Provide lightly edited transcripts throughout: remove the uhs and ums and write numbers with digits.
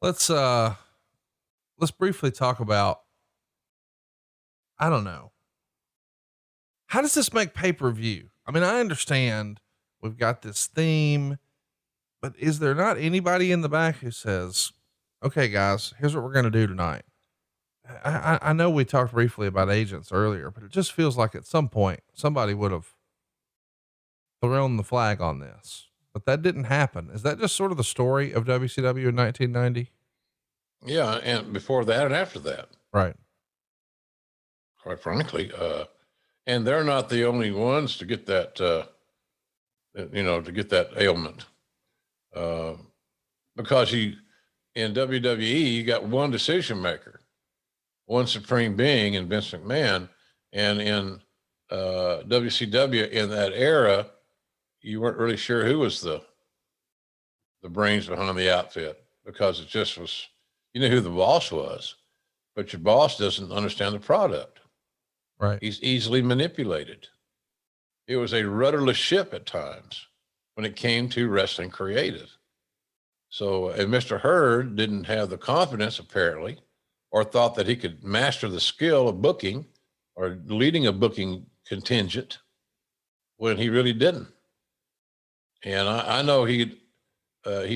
Let's briefly talk about, I don't know. How does this make pay-per-view? I mean, I understand we've got this theme, but is there not anybody in the back who says, okay, guys, here's what we're going to do tonight? I know we talked briefly about agents earlier, but it just feels like at some point somebody would have thrown the flag on this, but that didn't happen. Is that just sort of the story of WCW in 1990? Yeah, and before that and after that, Right. quite frankly. And they're not the only ones to get that, to get that ailment. Because in WWE, you got one decision maker, one supreme being in Vince McMahon. And in WCW in that era, you weren't really sure who was the brains behind the outfit, because it just was, you know who the boss was, but your boss doesn't understand the product. Right. He's easily manipulated. It was a rudderless ship at times when it came to wrestling creative. So, and Mr. Hurd didn't have the confidence, apparently, or thought that he could master the skill of booking or leading a booking contingent when he really didn't. And I know he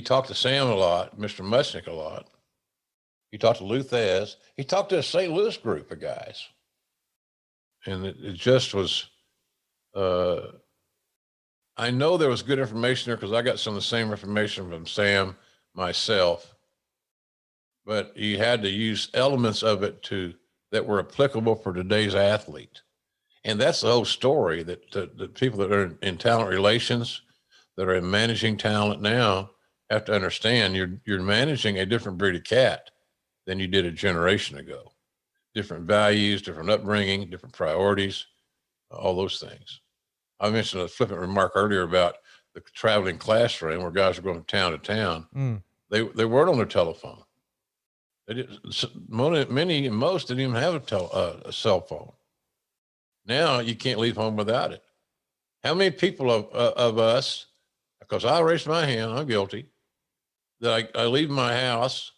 talked to Sam a lot, Mr. Mushnick a lot. He talked to Lou Thez. He talked to a St. Louis group of guys. And it just was, I know there was good information there because I got some of the same information from Sam myself, but you had to use elements of it that were applicable for today's athlete. And that's the whole story, that the people that are in talent relations, that are in managing talent now, have to understand you're managing a different breed of cat than you did a generation ago. Different values, different upbringing, different priorities, all those things. I mentioned a flippant remark earlier about the traveling classroom where guys are going from town to town. They weren't on their telephone. They didn't, most didn't even have a cell phone. Now you can't leave home without it. How many people of us, because I raised my hand, I'm guilty, that I leave my house,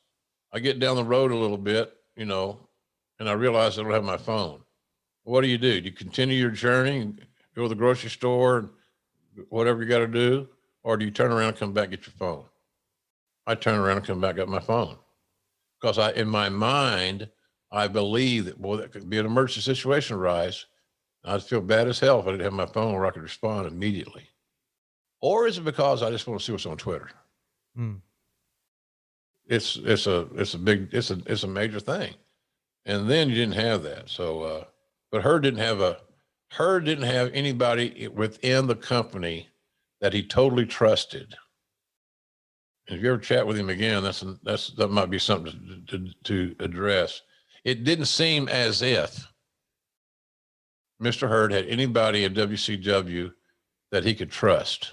I get down the road a little bit, and I realize I don't have my phone. What do? Do you continue your journey, go to the grocery store, whatever you got to do, or do you turn around and come back and get your phone? I turn around and come back and get my phone, because in my mind, I believe that, that could be an emergency situation arise. I'd feel bad as hell if I didn't have my phone where I could respond immediately. Or is it because I just want to see what's on Twitter? It's a major thing. And then you didn't have that. So, but Hurd didn't have anybody within the company that he totally trusted. And if you ever chat with him again, that might be something to address. It didn't seem as if Mr. Hurd had anybody in WCW that he could trust.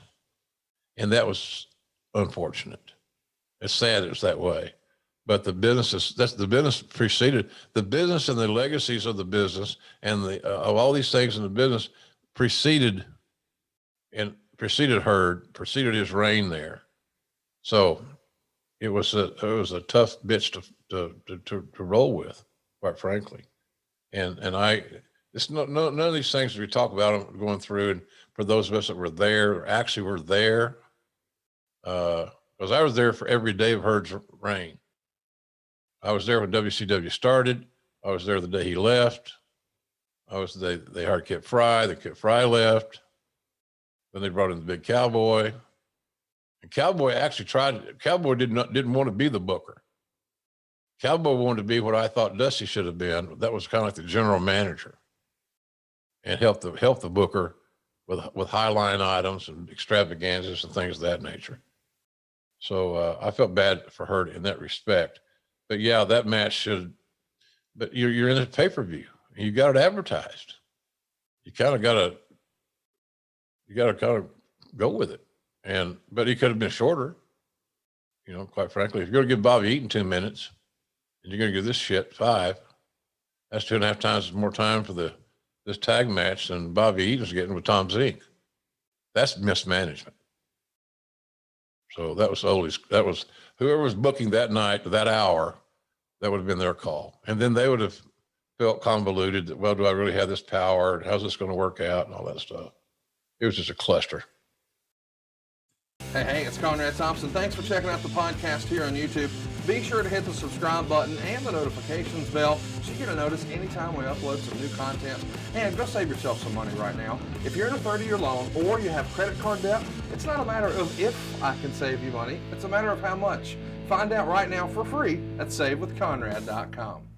And that was unfortunate. It's sad it was that way. But the business preceded the business, and the legacies of the business, and of all these things in the business preceded Hurd, preceded his reign there. So it was a tough bitch to roll with, quite frankly. And none of these things we talk about going through, and for those of us that were there, actually were there, because I was there for every day of Hurd's reign. I was there when WCW started. I was there the day he left. They hired Kip Fry. The Kip Fry left. Then they brought in the Big Cowboy. And Cowboy actually Cowboy didn't want to be the booker. Cowboy wanted to be what I thought Dusty should have been. That was kind of like the general manager, and help the booker with high line items and extravaganzas and things of that nature. So I felt bad for Hurd in that respect. But yeah, that match should. But you're in a pay-per-view. You got it advertised. You got to kind of go with it. But he could have been shorter. Quite frankly, if you're going to give Bobby Eaton 2 minutes, and you're going to give this shit 5, that's 2.5 times more time for this tag match than Bobby Eaton's getting with Tom Zink. That's mismanagement. So that was whoever was booking that night, that hour, that would have been their call. And then they would have felt convoluted that, well, do I really have this power? How's this going to work out? And all that stuff. It was just a cluster. Hey, it's Conrad Thompson. Thanks for checking out the podcast here on YouTube. Be sure to hit the subscribe button and the notifications bell so you get a notice anytime we upload some new content. And go save yourself some money right now. If you're in a 30-year loan or you have credit card debt, it's not a matter of if I can save you money. It's a matter of how much. Find out right now for free at SaveWithConrad.com.